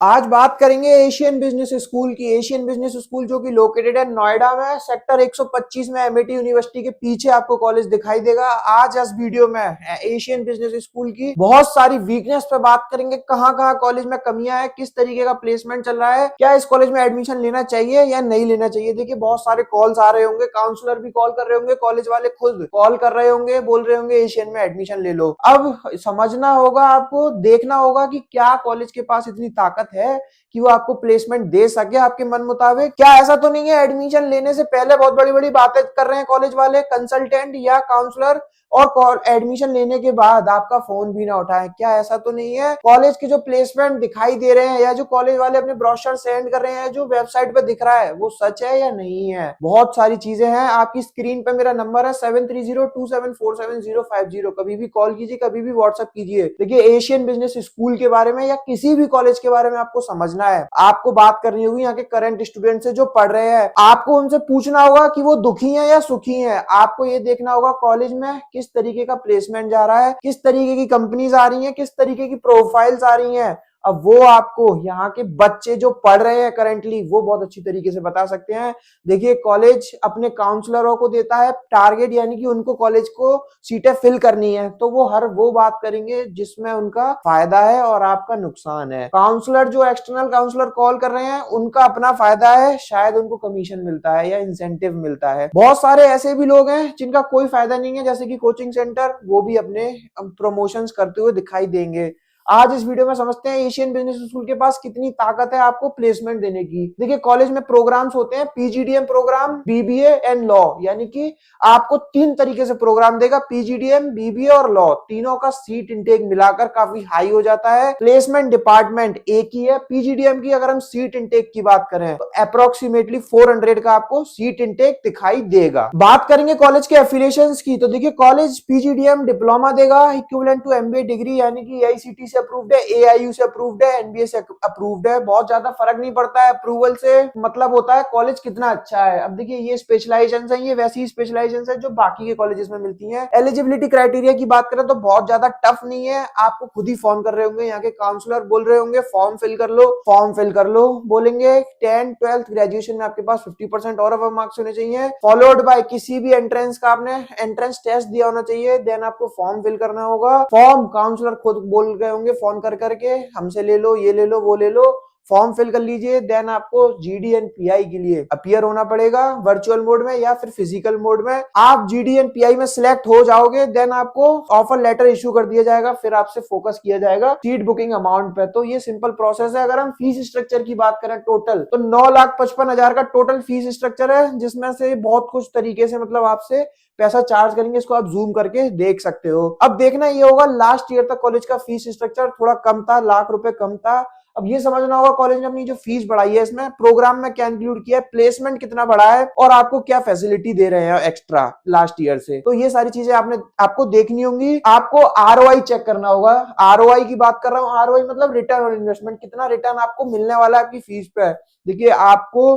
आज बात करेंगे एशियन बिजनेस स्कूल की। एशियन बिजनेस स्कूल जो कि लोकेटेड है नोएडा में, सेक्टर 125 में, एमआईटी यूनिवर्सिटी के पीछे आपको कॉलेज दिखाई देगा। आज इस वीडियो में एशियन बिजनेस स्कूल की बहुत सारी वीकनेस पे बात करेंगे। कहां कहां कॉलेज में कमियां है, किस तरीके का प्लेसमेंट चल रहा है, क्या इस कॉलेज में एडमिशन लेना चाहिए या नहीं लेना चाहिए। देखिए बहुत सारे कॉल्स आ रहे होंगे, काउंसलर भी कॉल कर रहे होंगे, कॉलेज वाले खुद कॉल कर रहे होंगे, बोल रहे होंगे एशियन में एडमिशन ले लो। अब समझना होगा, आपको देखना होगा कि क्या कॉलेज के पास इतनी ताकत है कि वो आपको प्लेसमेंट दे सके आपके मन मुताबिक। क्या ऐसा तो नहीं है एडमिशन लेने से पहले बहुत बड़ी बड़ी बातें कर रहे हैं कॉलेज वाले, कंसल्टेंट या काउंसलर, और एडमिशन लेने के बाद आपका फोन भी ना उठाएं? क्या ऐसा तो नहीं है? कॉलेज के जो प्लेसमेंट दिखाई दे रहे हैं या जो कॉलेज वाले अपने ब्रोशर सेंड कर रहे हैं, जो वेबसाइट पे दिख रहा है, वो सच है या नहीं है? बहुत सारी चीजें हैं। आपकी स्क्रीन पे मेरा नंबर है 7302747050। कभी भी कॉल कीजिए, कभी भी व्हाट्सएप कीजिए। देखिए एशियन बिजनेस स्कूल के बारे में या किसी भी कॉलेज के बारे में आपको समझना है, आपको बात करनी होगी यहाँ के करंट स्टूडेंट से जो पढ़ रहे हैं। आपको उनसे पूछना होगा कि वो दुखी हैं या सुखी हैं। आपको ये देखना होगा कॉलेज में किस तरीके का प्लेसमेंट जा रहा है, किस तरीके की कंपनीज आ रही हैं, किस तरीके की प्रोफाइल्स आ रही हैं। अब वो आपको यहाँ के बच्चे जो पढ़ रहे हैं करेंटली, वो बहुत अच्छी तरीके से बता सकते हैं। देखिए कॉलेज अपने काउंसलरों को देता है टारगेट, यानी कि उनको कॉलेज को सीटें फिल करनी है, तो वो हर वो बात करेंगे जिसमें उनका फायदा है और आपका नुकसान है। काउंसलर जो एक्सटर्नल काउंसलर कॉल कर रहे हैं, उनका अपना फायदा है, शायद उनको कमीशन मिलता है या इंसेंटिव मिलता है। बहुत सारे ऐसे भी लोग हैं जिनका कोई फायदा नहीं है, जैसे कि कोचिंग सेंटर, वो भी अपने प्रमोशंस करते हुए दिखाई देंगे। आज इस वीडियो में समझते हैं एशियन बिजनेस स्कूल के पास कितनी ताकत है आपको प्लेसमेंट देने की। देखिए कॉलेज में प्रोग्राम्स होते हैं, PGDM program, BBA and law, यानी कि आपको तीन तरीके से प्रोग्राम देगा, पीजीडीएम, बीबीए और लॉ। तीनों का सीट इंटेक मिलाकर काफी हाई हो जाता है। प्लेसमेंट डिपार्टमेंट एक ही है। पीजीडीएम की अगर हम सीट इंटेक की बात करें तो अप्रोक्सीमेटली 400 का आपको सीट इंटेक दिखाई देगा। बात करेंगे कॉलेज के एफिलिएशंस की, तो देखिए कॉलेज पीजीडीएम डिप्लोमा देगा इक्विवेलेंट टू एमबीए डिग्री, यानी कि एआईसीटी से अप्रूव्ड है, एआईयू से अप्रूव्ड है, एनबीए से अप्रूव्ड है। बहुत ज्यादा फर्क नहीं पड़ता है अप्रूवल से, मतलब होता है कॉलेज कितना अच्छा है। अब देखिए ये स्पेशलाइजेशन है, ये वैसी स्पेशलाइजेशन है जो बाकी के कॉलेजेस में मिलती हैं। एलिजिबिलिटी क्राइटेरिया की बात करें तो बहुत ज्यादा टफ नहीं है। आपको खुद ही फोन कर रहे होंगे, यहाँ के काउंसलर बोल रहे होंगे फॉर्म फिल कर लो, फॉर्म फिल कर लो, बोलेंगे 10th 12th ग्रेजुएशन में आपके पास 50% और अबव मार्क्स होने चाहिए, फॉलोड बाय किसी भी एंट्रेंस का आपने एंट्रेंस टेस्ट दिया होना चाहिए, देन आपको फॉर्म फिल करना होगा। फॉर्म काउंसलर खुद बोल गए होंगे फोन कर करके, हमसे ले लो, ये ले लो, वो ले लो, फॉर्म फिल कर लीजिए। देन आपको जीडी एंड पीआई के लिए अपीयर होना पड़ेगा, वर्चुअल मोड में या फिर फिजिकल मोड में। आप जीडी एंड पीआई में सिलेक्ट हो जाओगे, देन आपको ऑफर लेटर इश्यू कर दिया जाएगा, फिर आपसे फोकस किया जाएगा सीट बुकिंग अमाउंट पे। तो ये सिंपल प्रोसेस है। अगर हम फीस स्ट्रक्चर की बात करें टोटल, तो 9,55,000 का टोटल फीस स्ट्रक्चर है, जिसमें से बहुत कुछ तरीके से मतलब आपसे पैसा चार्ज करेंगे। इसको आप जूम करके देख सकते हो। अब देखना ये होगा, लास्ट ईयर तक कॉलेज का फीस स्ट्रक्चर थोड़ा कम था, ₹1,00,000 कम था। अब ये समझना होगा कॉलेज ने अपनी जो फीस बढ़ाई है, इसमें प्रोग्राम में क्या इंक्लूड किया है, प्लेसमेंट कितना बढ़ा है, और आपको क्या फैसिलिटी दे रहे हैं एक्स्ट्रा लास्ट ईयर से। तो ये सारी चीजें आपको देखनी होंगी। आपको आरओआई चेक करना होगा। आरओआई की बात कर रहा हूँ, आरओआई मतलब रिटर्न ऑन इन्वेस्टमेंट, कितना रिटर्न आपको मिलने वाला है आपकी फीस पे। देखिए आपको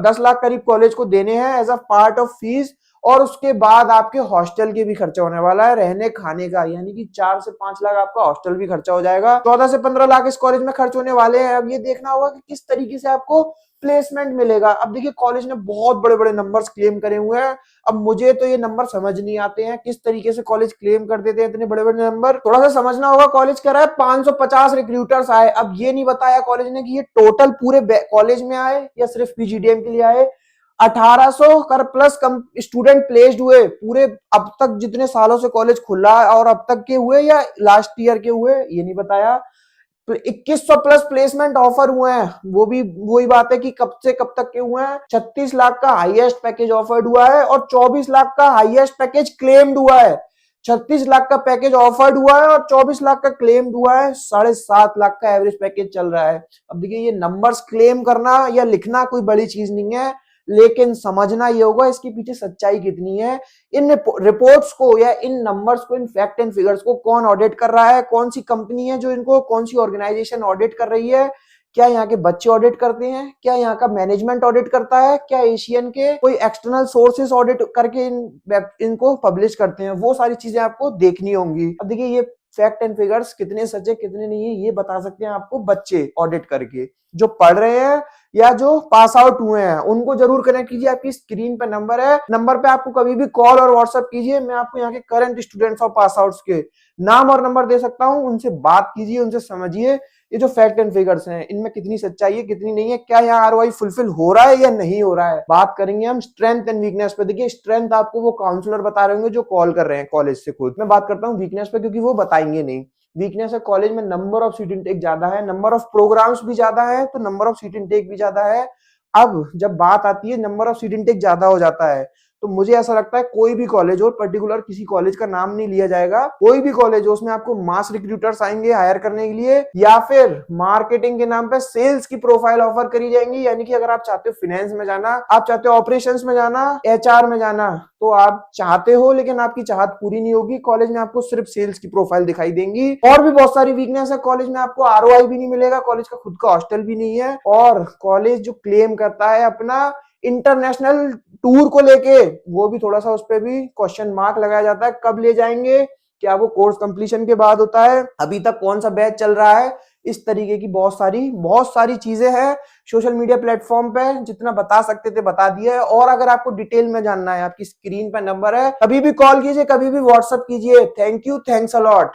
10 लाख करीब कॉलेज को देने हैं as a part of fees, और उसके बाद आपके हॉस्टल के भी खर्चा होने वाला है, रहने खाने का, यानी कि 4 से 5 लाख आपका हॉस्टल भी खर्चा हो जाएगा। 14 से 15 लाख इस कॉलेज में खर्च होने वाले हैं। अब ये देखना होगा कि किस तरीके से आपको प्लेसमेंट मिलेगा। अब देखिए कॉलेज ने बहुत बड़े बड़े नंबर्स क्लेम करे हुए हैं। अब मुझे तो ये नंबर समझ नहीं आते हैं, किस तरीके से कॉलेज क्लेम कर देते हैं इतने बड़े बड़े नंबर। थोड़ा सा समझना होगा। कॉलेज कह रहा है 550 रिक्रूटर्स आए। अब ये नहीं बताया कॉलेज ने कि ये टोटल पूरे कॉलेज में आए या सिर्फ पीजीडीएम के लिए आए। 1800 कर प्लस कम स्टूडेंट प्लेस्ड हुए पूरे अब तक जितने सालों से कॉलेज खुला, और अब तक के हुए या लास्ट ईयर के हुए, ये नहीं बताया। तो 2100 प्लस प्लेसमेंट ऑफर हुए हैं, वो भी वही बात है कि कब से कब तक के हुए हैं। 36 लाख का हाईएस्ट पैकेज ऑफर्ड हुआ है और 24 लाख का हाईएस्ट पैकेज क्लेम्ड हुआ है। 36 लाख का पैकेज ऑफर्ड हुआ है और 24 लाख का क्लेम्ड हुआ है। 7.5 लाख का एवरेज पैकेज चल रहा है। अब देखिए ये नंबर्स क्लेम करना या लिखना कोई बड़ी चीज नहीं है, लेकिन समझना ये होगा इसके पीछे सच्चाई कितनी है। इन रिपोर्ट्स को या इन नंबर्स को, इन फैक्ट एंड फिगर्स को कौन ऑडिट कर रहा है, कौन सी कंपनी है जो इनको, कौन सी ऑर्गेनाइजेशन ऑडिट कर रही है, क्या यहाँ के बच्चे ऑडिट करते हैं, क्या यहाँ का मैनेजमेंट ऑडिट करता है, क्या एशियन के कोई एक्सटर्नल सोर्सेस ऑडिट करके इनको पब्लिश करते हैं, वो सारी चीजें आपको देखनी होंगी। अब देखिए ये फैक्ट एंड फिगर्स कितने सच है कितने नहीं है ये बता सकते हैं आपको बच्चे ऑडिट करके। जो पढ़ रहे हैं या जो पास आउट हुए हैं उनको जरूर कनेक्ट कीजिए। आपकी स्क्रीन पे नंबर है, नंबर पे आपको कभी भी कॉल और व्हाट्सएप कीजिए। मैं आपको यहाँ के करंट स्टूडेंट्स और पास आउट्स के नाम और नंबर दे सकता हूँ, उनसे बात कीजिए, उनसे समझिए ये जो फैक्ट एंड फिगर्स हैं इनमें कितनी सच्चाई है कितनी नहीं है, क्या यहाँ आरओआई फुलफिल हो रहा है या नहीं हो रहा है। बात करेंगे हम स्ट्रेंथ एंड वीकनेस पे। देखिए स्ट्रेंथ आपको वो काउंसलर बता रहे होंगे जो कॉल कर रहे हैं कॉलेज से खुद। मैं बात करता हूँ वीकनेस पे क्योंकि वो बताएंगे नहीं। वीकनेस है कॉलेज में नंबर ऑफ सीट इनटेक ज्यादा है, नंबर ऑफ प्रोग्राम्स भी ज्यादा है तो नंबर ऑफ सीट इनटेक भी ज्यादा है। अब जब बात आती है नंबर ऑफ सीट इनटेक ज्यादा हो जाता है तो मुझे ऐसा लगता है कोई भी कॉलेज हो, पर्टिकुलर किसी कॉलेज का नाम नहीं लिया जाएगा, कोई भी कॉलेज हो उसमें आपको मास रिक्रूटर्स आएंगे हायर करने के लिए या फिर मार्केटिंग के नाम पे सेल्स की प्रोफाइल ऑफर करी जाएंगी। यानी कि अगर आप चाहते हो फाइनेंस में जाना, आप चाहते हो ऑपरेशंस में जाना, एचआर में जाना, तो आप चाहते हो लेकिन आपकी चाहत पूरी नहीं होगी, कॉलेज में आपको सिर्फ सेल्स की प्रोफाइल दिखाई देंगी। और भी बहुत सारी वीकनेस है कॉलेज में, आपको आरओआई भी नहीं मिलेगा, कॉलेज का खुद का हॉस्टल भी नहीं है, और कॉलेज जो क्लेम करता है अपना इंटरनेशनल टूर को लेके वो भी थोड़ा सा उस पर भी क्वेश्चन मार्क लगाया जाता है। कब ले जाएंगे, क्या वो कोर्स कंप्लीशन के बाद होता है, अभी तक कौन सा बैच चल रहा है, इस तरीके की बहुत सारी चीजें हैं सोशल मीडिया प्लेटफॉर्म पे। जितना बता सकते थे बता दिया है, और अगर आपको डिटेल में जानना है आपकी स्क्रीन पे नंबर है, कभी भी कॉल कीजिए, कभी भी व्हाट्सएप कीजिए। Thank you, thanks a lot.